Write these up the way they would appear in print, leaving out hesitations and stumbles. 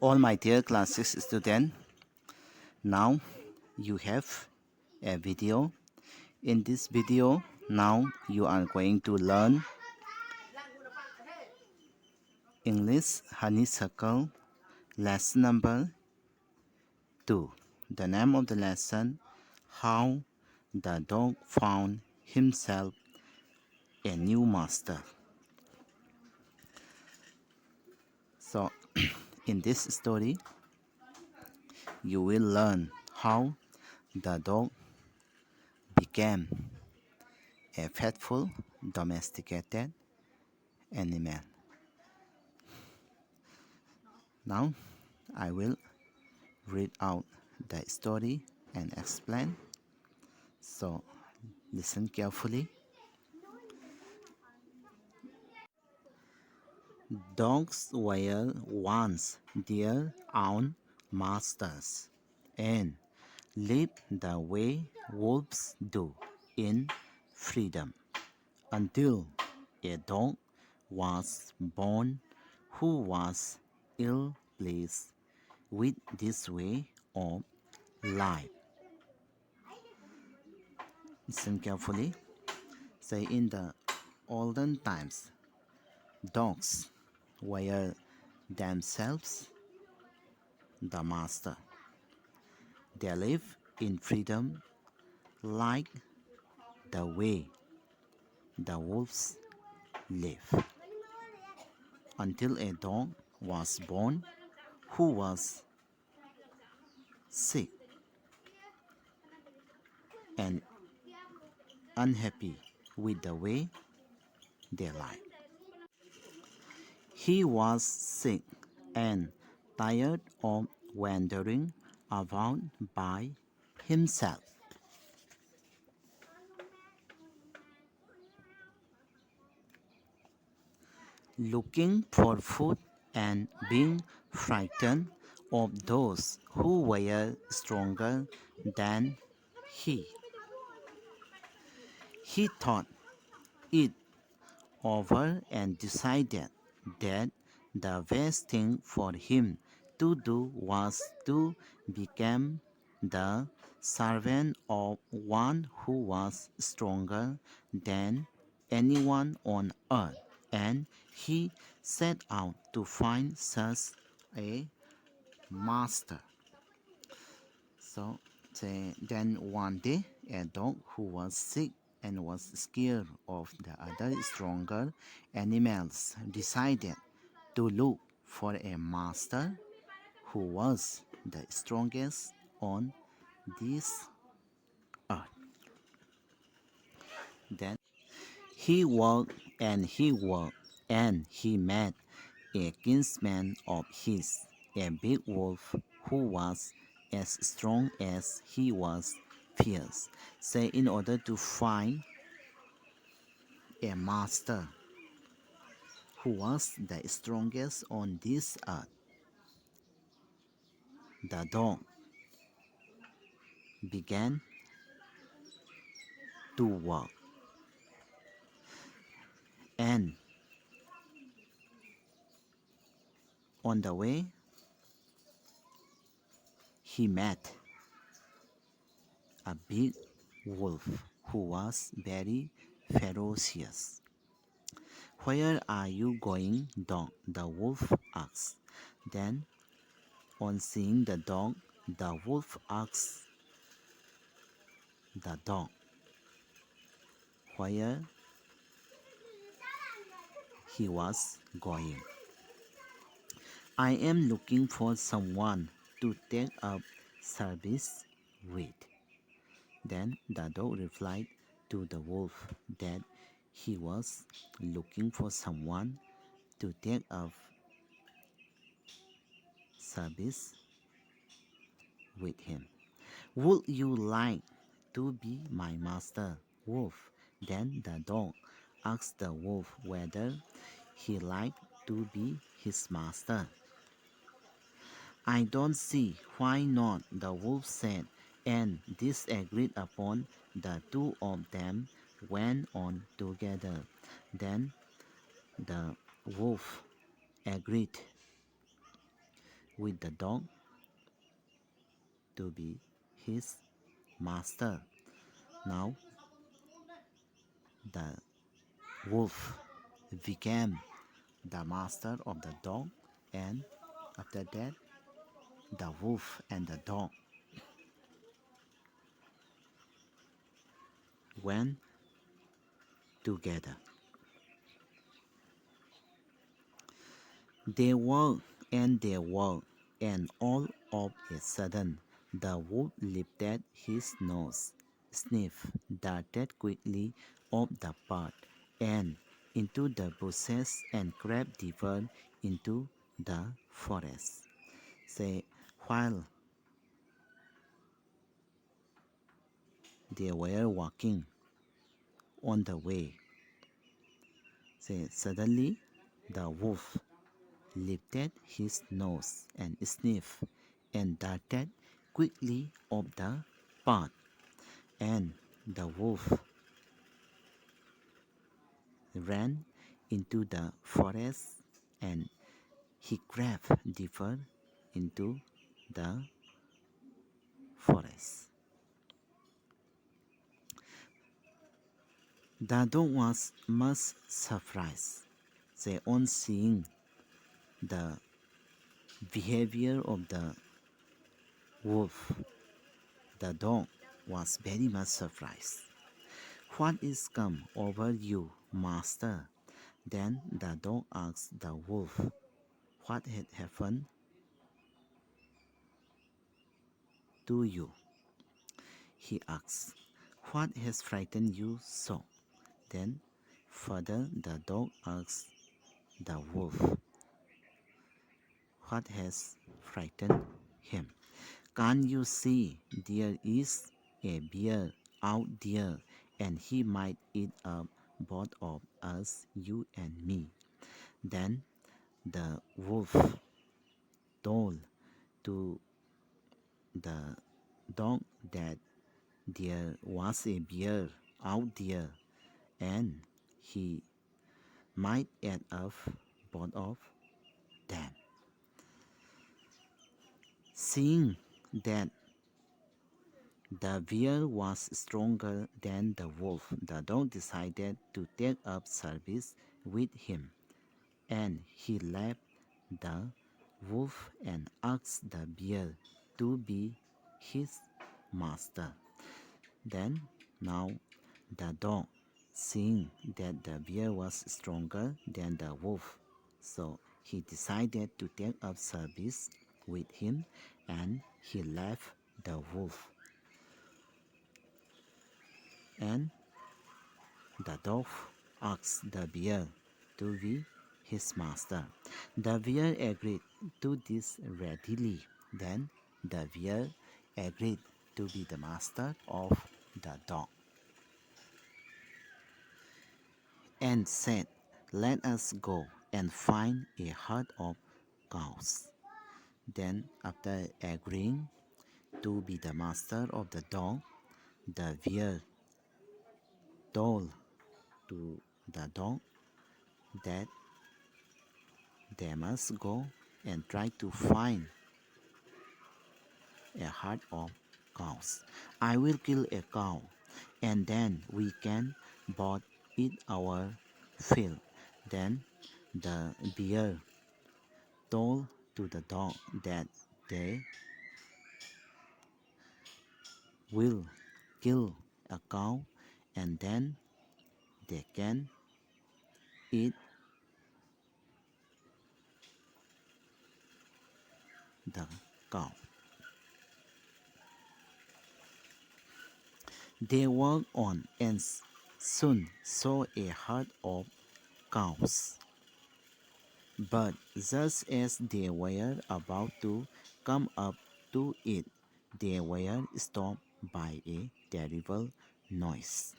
All my dear classes students, now you have a video. In this video, now you are going to learn English honeysuckle lesson number 2. The name of the lesson, How the Dog Found Himself a New Master. So, in this story, you will learn how the dog became a faithful domesticated animal. Now I will read out the story and explain. So listen carefully. Dogs were once their own masters and lived the way wolves do in freedom until a dog was born who was ill pleased with this way of life. Listen carefully. Say, in the olden times, dogs were themselves the master. They live in freedom like the way the wolves live. Until a dog was born who was sick and unhappy with the way they live. He was sick and tired of wandering about by himself. Looking for food and being frightened of those who were stronger than he. He thought it over and decided that the best thing for him to do was to become the servant of one who was stronger than anyone on earth, and he set out to find such a master. So then one day, a dog who was sick and was scared of the other stronger animals decided to look for a master who was the strongest on this earth. Then he walked and he met a kinsman of his, a big wolf who was as strong as he was fierce. Say, in order to find a master who was the strongest on this earth, the dog began to walk, and on the way he met a big wolf who was very ferocious. "Where are you going, dog?" the wolf asked. Then, on seeing the dog, the wolf asked the dog where he was going. "I am looking for someone to take up service with." Then the dog replied to the wolf that he was looking for someone to take up service with him. "Would you like to be my master, wolf?" Then the dog asked the wolf whether he liked to be his master. "I don't see why not," the wolf said, and this agreed upon, the two of them went on together. Then the wolf agreed with the dog to be his master. Now the wolf became the master of the dog, and after that, the wolf and the dog went together. They walked and they walked, and all of a sudden the wolf lifted his nose, sniffed, darted quickly off the path and into the bushes, and crept deeper into the forest. Say, while they were walking on the way, suddenly the wolf lifted his nose and sniffed and darted quickly off the path, and the wolf ran into the forest and he crept deeper into the forest. The dog was much surprised on seeing the behavior of the wolf. The dog was very much surprised. What is come over you, master? Then the dog asked the wolf what had happened to you. He asked, what has frightened you so? Then further the dog asked the wolf what has frightened him. Can't you see there is a bear out there and he might eat up both of us, you and me? Then the wolf told to the dog that there was a bear out there and he might eat up both of them. Seeing that the bear was stronger than the wolf, the dog decided to take up service with him, and he left the wolf and asked the bear to be his master. Then, now the dog, seeing that the bear was stronger than the wolf, so he decided to take up service with him, and he left the wolf. And the dog asked the bear to be his master. The bear agreed to this readily. Then the bear agreed to be the master of the dog and said, let us go and find a herd of cows. Then, after agreeing to be the master of the dog, the bear told to the dog that they must go and try to find a herd of cows. I will kill a cow, and then we can both eat our fill. Then the bear told to the dog that they will kill a cow, and then they can eat the cow. They walked on and soon saw a herd of cows. But just as they were about to come up to it, they were stopped by a terrible noise.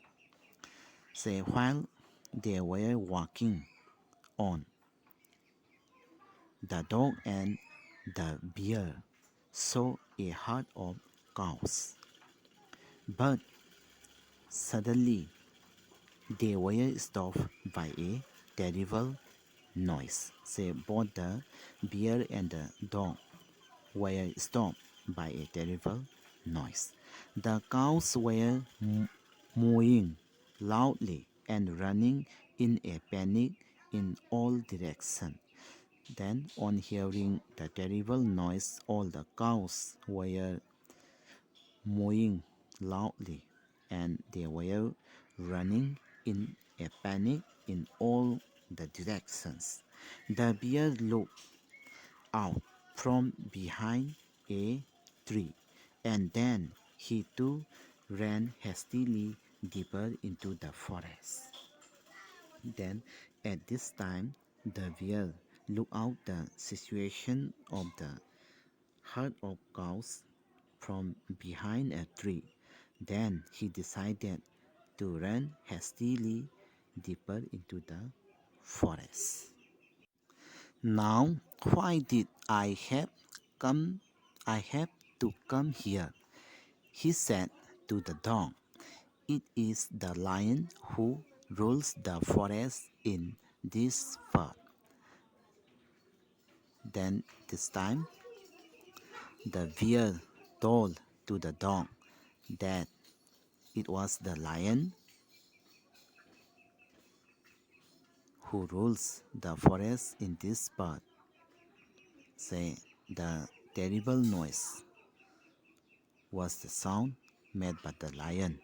While they were walking on, the dog and the bear saw a herd of cows. But suddenly they were stopped by a terrible noise. Both the bear and the dog were stopped by a terrible noise. The cows were mooing loudly and running in a panic in all directions. Then, on hearing the terrible noise, all the cows were mooing loudly and they were running in a panic in all the directions. The bear looked out from behind a tree and then he too ran hastily deeper into the forest. Then at this time the bear looked out the situation of the herd of cows from behind a tree. Then he decided to run hastily deeper into the forest. Now, why did come I have to come here? He said to the dog. It is the lion who rules the forest in this part. Then this time the bear told to the dog that it was the lion who rules the forest in this part. Say the terrible noise was the sound made by the lion,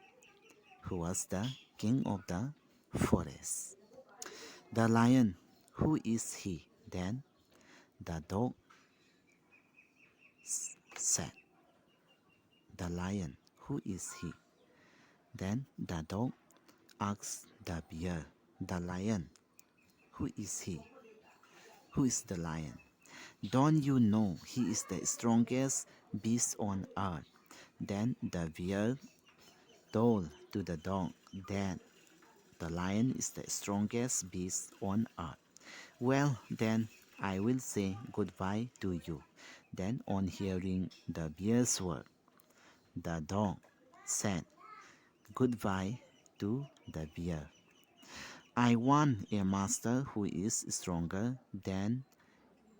who was the king of the forest. The lion, who is he? Then the dog said, the lion, who is he? Then the dog asked the bear, the lion, who is he? Who is the lion? Don't you know he is the strongest beast on earth? Then the bear told to the dog that the lion is the strongest beast on earth. Well, then I will say goodbye to you. Then, on hearing the bear's word, the dog said goodbye to the bear. I want a master who is stronger than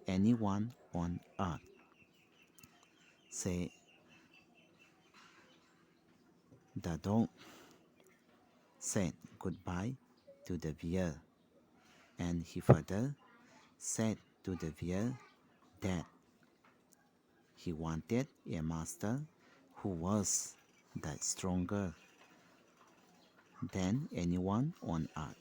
anyone on earth. Say the dog said goodbye to the bear, and he further said to the bear that he wanted a master who was the stronger than anyone on earth.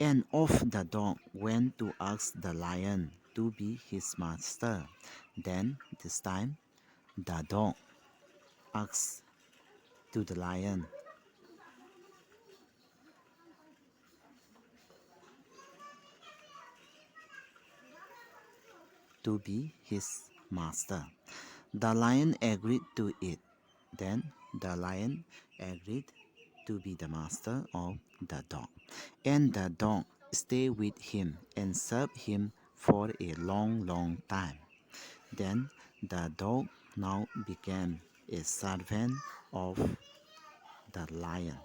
And off the dog went to ask the lion to be his master. Then, this time, the dog asked to the lion to be his master. The lion agreed to it. Then the lion agreed to be the master of the dog. And the dog stayed with him and served him for a long, long time. Then the dog now became a servant of the lion.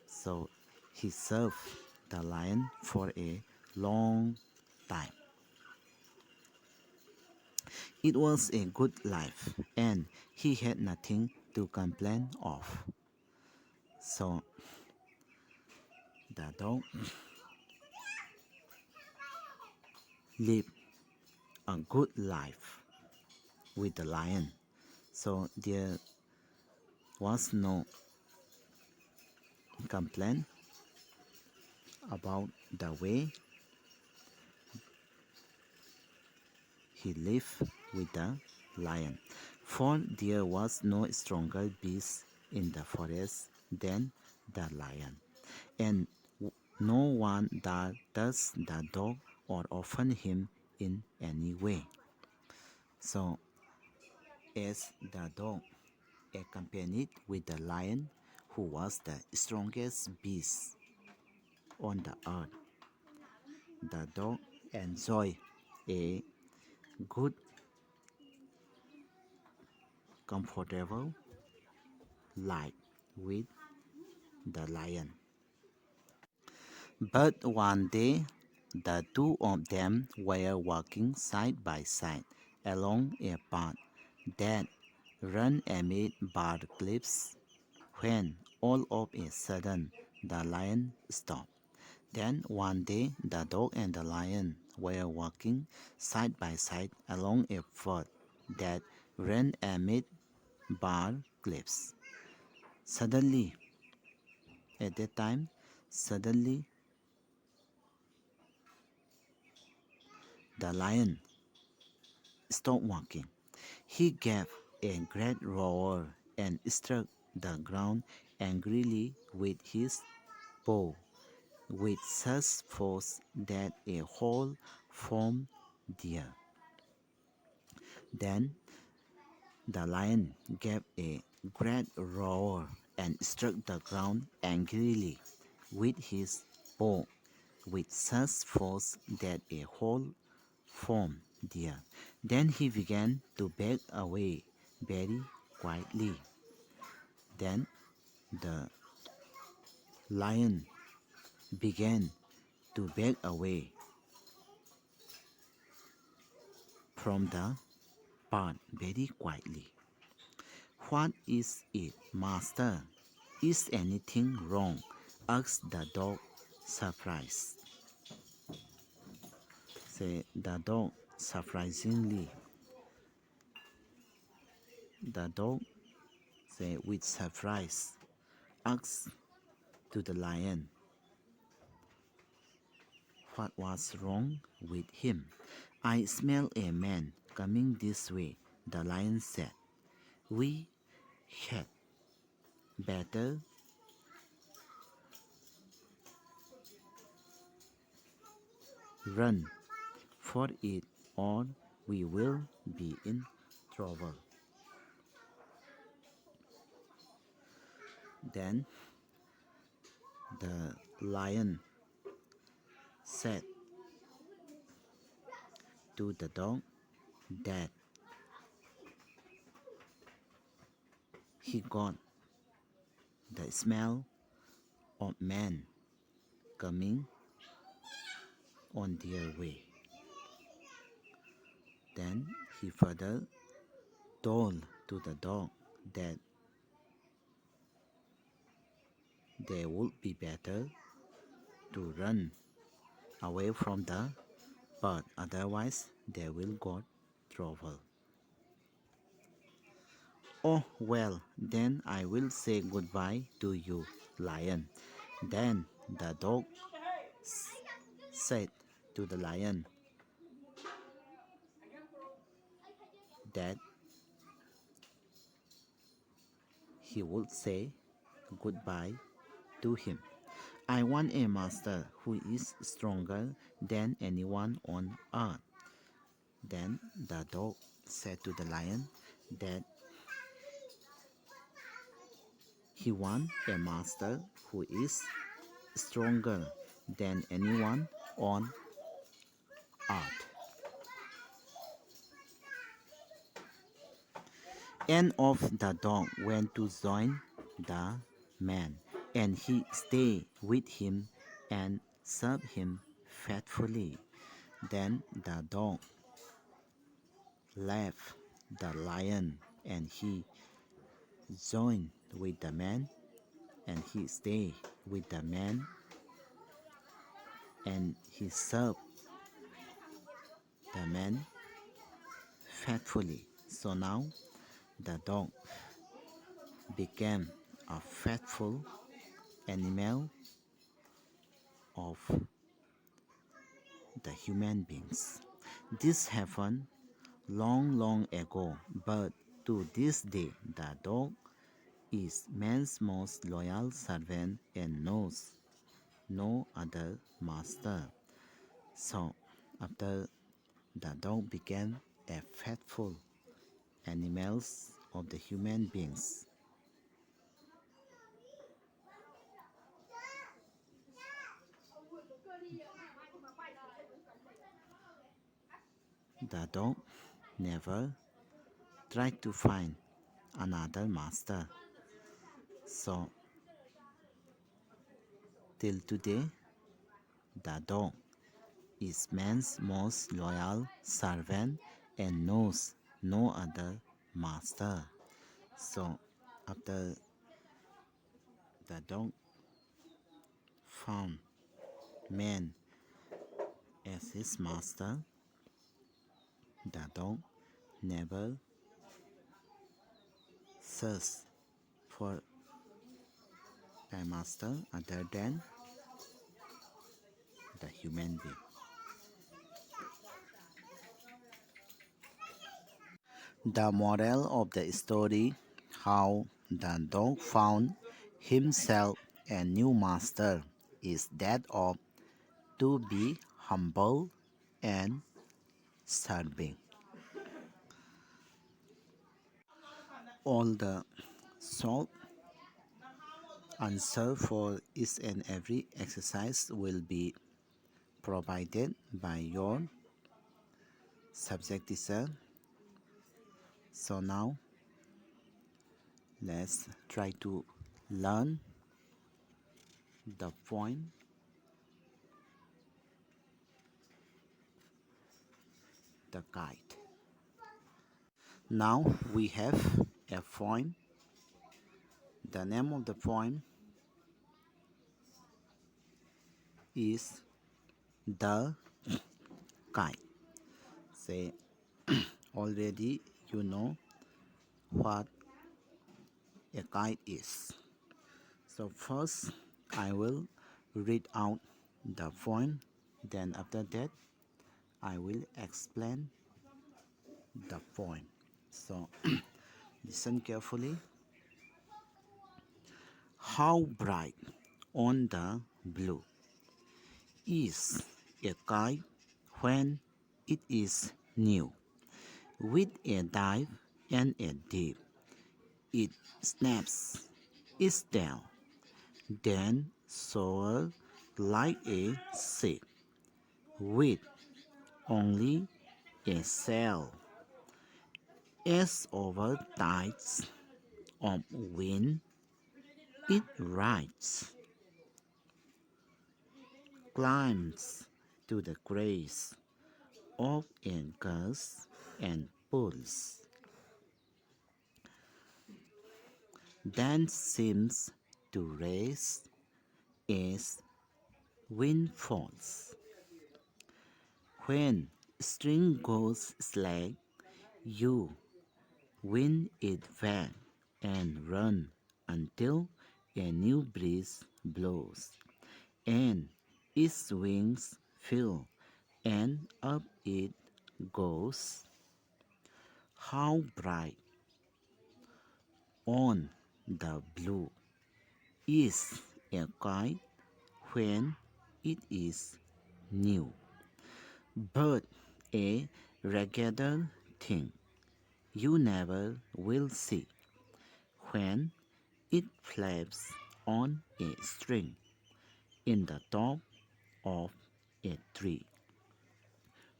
So he served the lion for a long time. It was a good life and he had nothing to complain of. So the dog lived a good life with the lion. So there was no complaint about the way he lived with the lion. For there was no stronger beast in the forest than the lion, and no one dared touch the dog or offend him in any way. So, as the dog accompanied with the lion, who was the strongest beast on the earth, the dog enjoyed a good, comfortable life with the lion. But one day, the two of them were walking side by side, along a path that ran amid bar cliffs when all of a sudden the lion stopped. Then one day the dog and the lion were walking side by side along a path that ran amid bar cliffs. Suddenly, at that time, suddenly the lion stopped walking. He gave a great roar and struck the ground angrily with his paw with such force that a hole formed there. Then the lion gave a great roar and struck the ground angrily with his paw with such force that a hole formed there. Then he began to back away very quietly. Then the lion began to back away from the path very quietly. What is it, master? Is anything wrong? Asked the dog, surprised. Say the dog surprisingly. The dog say with surprise asked to the lion what was wrong with him. I smell a man coming this way, the lion said. We had better run for it or we will be in trouble. Then the lion said to the dog that he got the smell of man coming on their way. Then he further told to the dog that they would be better to run away from the bird, otherwise they will got trouble. Oh well, then I will say goodbye to you, lion. Then the dog said to the lion that he would say goodbye to him. I want a master who is stronger than anyone on earth. Then the dog said to the lion that he wants a master who is stronger than anyone on earth. And of the dog went to join the man, and he stayed with him and served him faithfully. Then the dog left the lion and he joined with the man and he stayed with the man and he served the man faithfully. So now the dog became a faithful animal of the human beings. This happened long, long ago, but to this day, the dog is man's most loyal servant and knows no other master. So, after the dog became a faithful animals of the human beings, the dog never tried to find another master. So, till today, the dog is man's most loyal servant and knows no other master. So, after the dog found man as his master, the dog never searched for a master other than the human being. The moral of the story: how the dog found himself a new master is that of to be humble and serving. All the short answer for each and every exercise will be provided by your subject teacher. So now let's try to learn the poem the kite. Now we have a poem. The name of the poem is the kite. Say already you know what a kite is. So first I will read out the poem, then after that I will explain the poem. So listen carefully. How bright on the blue is a kite when it is new, with a dive and a dip. It snaps its tail, then soars like a ship, with only a sail. As over tides of wind it rides, climbs to the grace of anchors and pulls, then seems to race as wind falls. When string goes slack, you win it back and run until a new breeze blows, and its wings fill, and up it goes. How bright on the blue is a kite when it is new, but a regular thing you never will see when it flaps on a string in the top of a tree.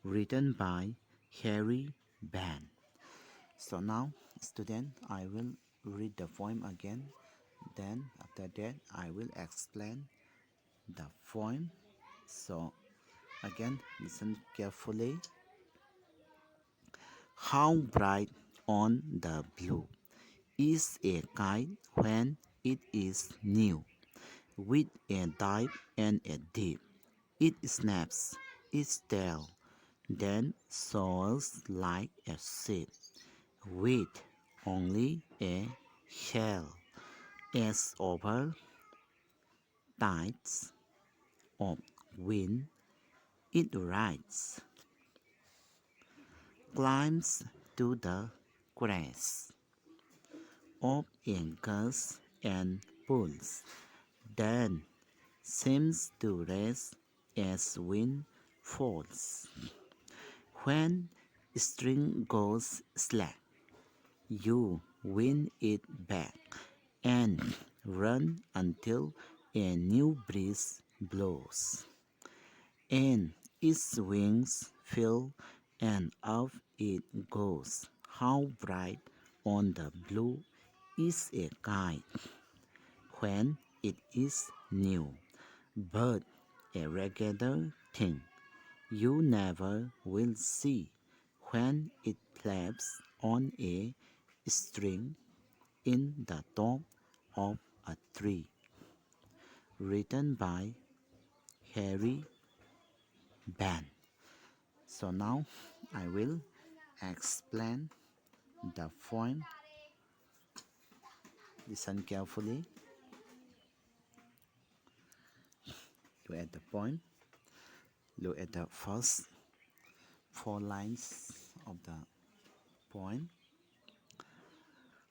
Written by Harry Ban. So now, student, I will read the poem again. Then after that, I will explain the poem. So again, listen carefully. How bright on the blue is a kite when it is new, with a dive and a dip. It snaps its tail, then soars like a ship, with only a shell. As over tides of wind it rides, climbs to the crest of anchors and pulls, then seems to rest as wind falls. When string goes slack, you win it back and run until a new breeze blows, and its wings fill, and off it goes. How bright on the blue is a kite when it is new, but a regular thing you never will see when it flaps on a string in the top of a tree. Written by Harry Ban. So now I will explain the poem. Listen carefully. Look at the poem. Look at the first four lines of the poem.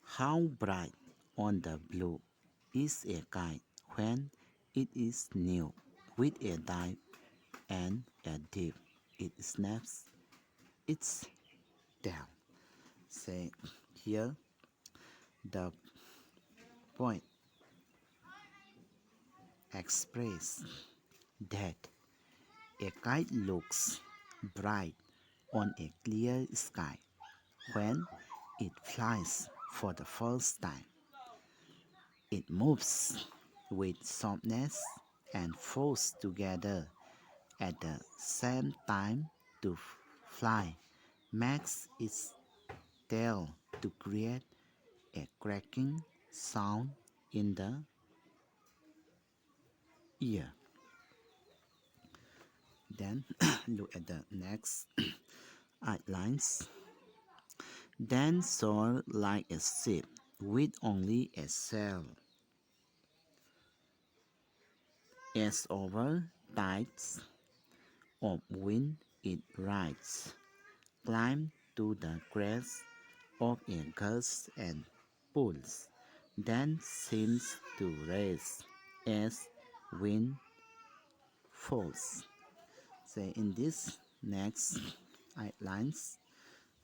How bright on the blue is a kite when it is new. With a dive and a dip, it snaps its tail. Say here the point express that a kite looks bright on a clear sky when it flies for the first time. It moves with softness and force together at the same time to fly, makes its tail to create a cracking sound in the ear. Then look at the next outlines. Then soar like a ship with only a sail. As over tides of wind it rides, climb to the crest of a gust and pulls, then seems to race as wind falls. So in this next outlines,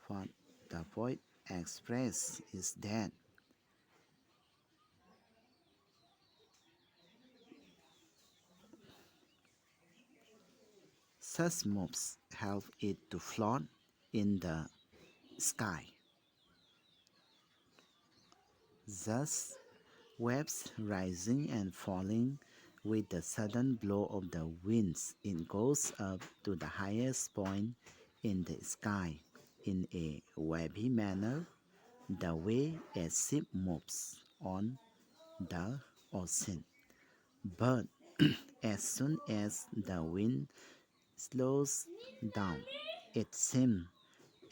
what the poet express is that such moves help it to float in the sky. Thus, waves rising and falling with the sudden blow of the winds, it goes up to the highest point in the sky in a wavy manner, the way a ship moves on the ocean. But as soon as the wind slows down, it seems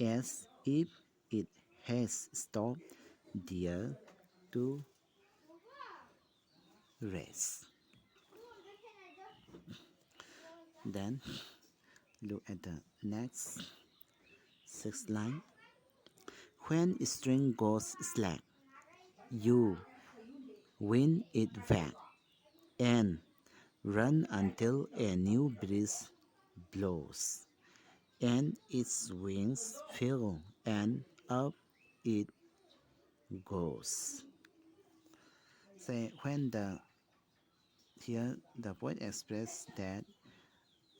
as if it has stopped there to rest. Then look at the next sixth line. When string goes slack, you wind it back and run until a new breeze blows, and its wings fill and up it goes. Say when the here the poet express that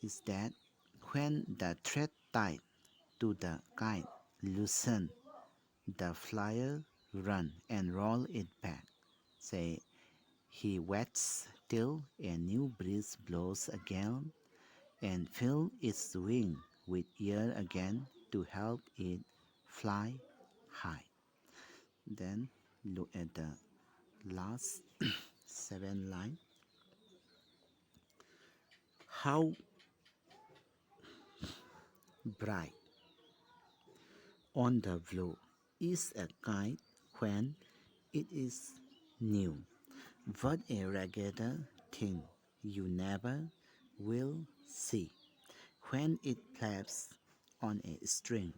is that when the thread tied to the kite loosen, the flyer run and roll it back. Say he waits till a new breeze blows again and fill its wing with air again to help it fly high. Then look at the last seven line. How bright on the blue is a kite when it is new. What a regular thing you never will see when it flaps on a string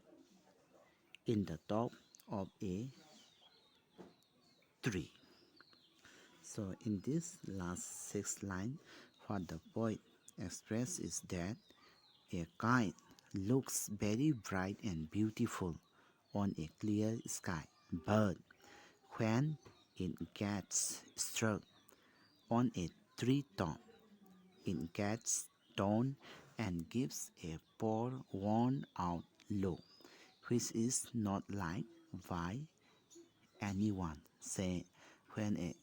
in the top of a tree. So in this last six line, what the poet expresses is that a kite looks very bright and beautiful on a clear sky, but when it gets struck on a tree top, it gets torn and gives a poor worn out look, which is not liked by anyone. Say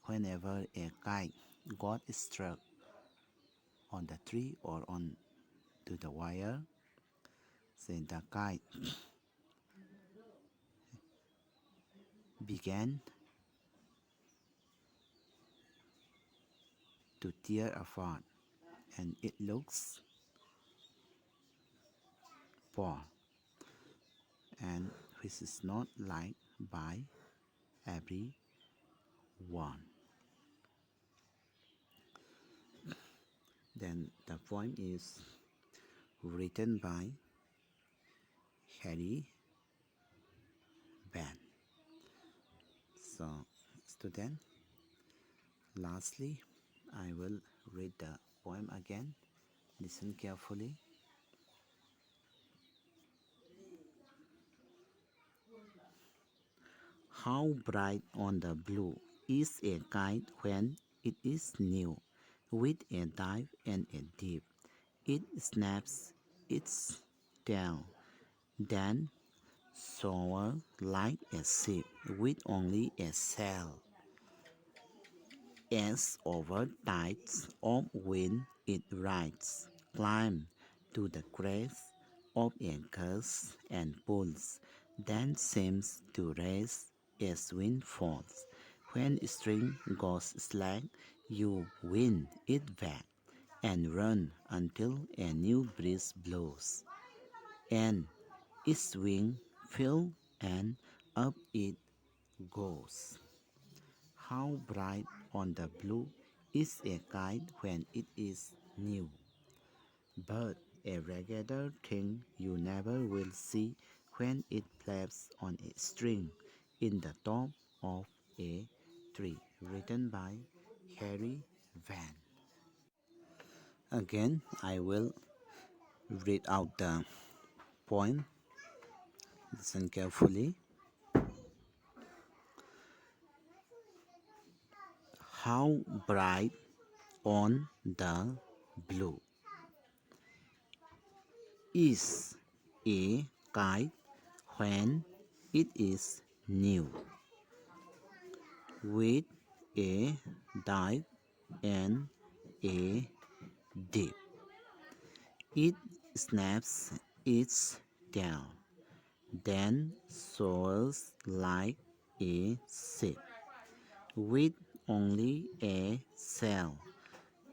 whenever a kite got struck on the tree or on to the wire, say the kite began to tear apart, and it looks poor, and which is not liked by everyone. Then the poem is written by Harry Van. So, student, lastly, I will read the poem again. Listen carefully. How bright on the blue is a kite when it is new, with a dive and a dip. It snaps its tail, then soars like a ship with only a sail. As over tides of wind it rides, climbs to the crest of a gust and pulls, then seems to rest as wind falls. When string goes slack, you win it back and run until a new breeze blows, and its wing fill and up it goes. How bright on the blue is a kite when it is new, but a regular thing you never will see when it flaps on a string in the top of a tree. Written by Harry Van. Again, I will read out the poem. Listen carefully. How bright on the blue is a kite when it is new, with a dive and a dip. It snaps its tail, then soars like a ship, with only a sail.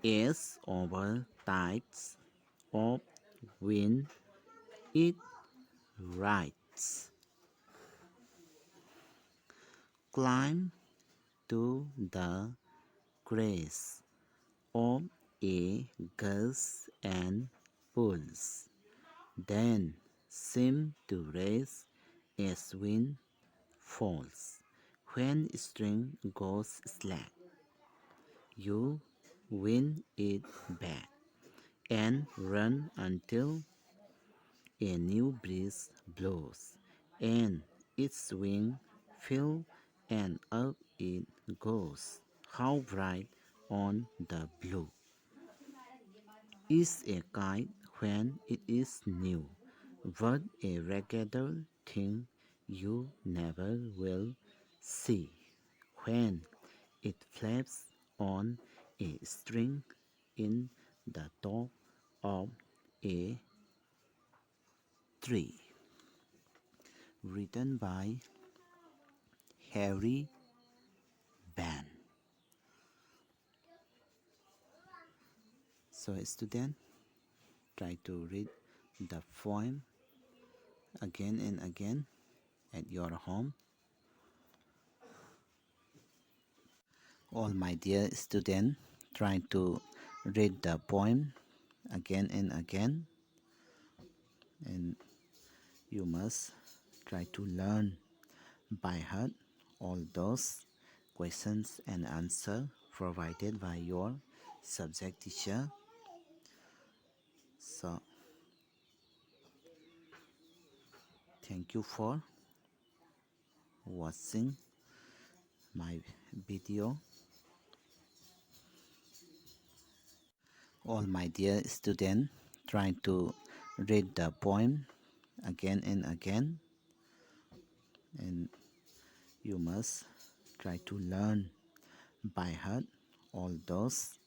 As over tides of wind it rides, climb to the crest of a gust and pulls, then seem to rest as wind falls. When string goes slack, you win it back and run until a new breeze blows, and its wing fill and up it goes. How bright on the blue is a kite when it is new, but a regular thing you never will see when it flaps on a string in the top of a tree. Written by Harry Van. So, student, try to read the poem again and again at your home. All my dear student, try to read the poem again and again, and you must try to learn by heart all those questions and answer provided by your subject teacher. So, thank you for watching my video. All my dear student, try to read the poem again and again, and you must try to learn by heart all those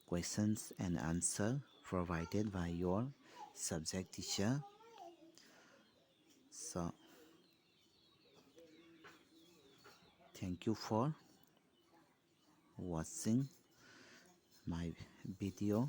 questions and answer provided by your subject teacher. So, Thank you for watching my video.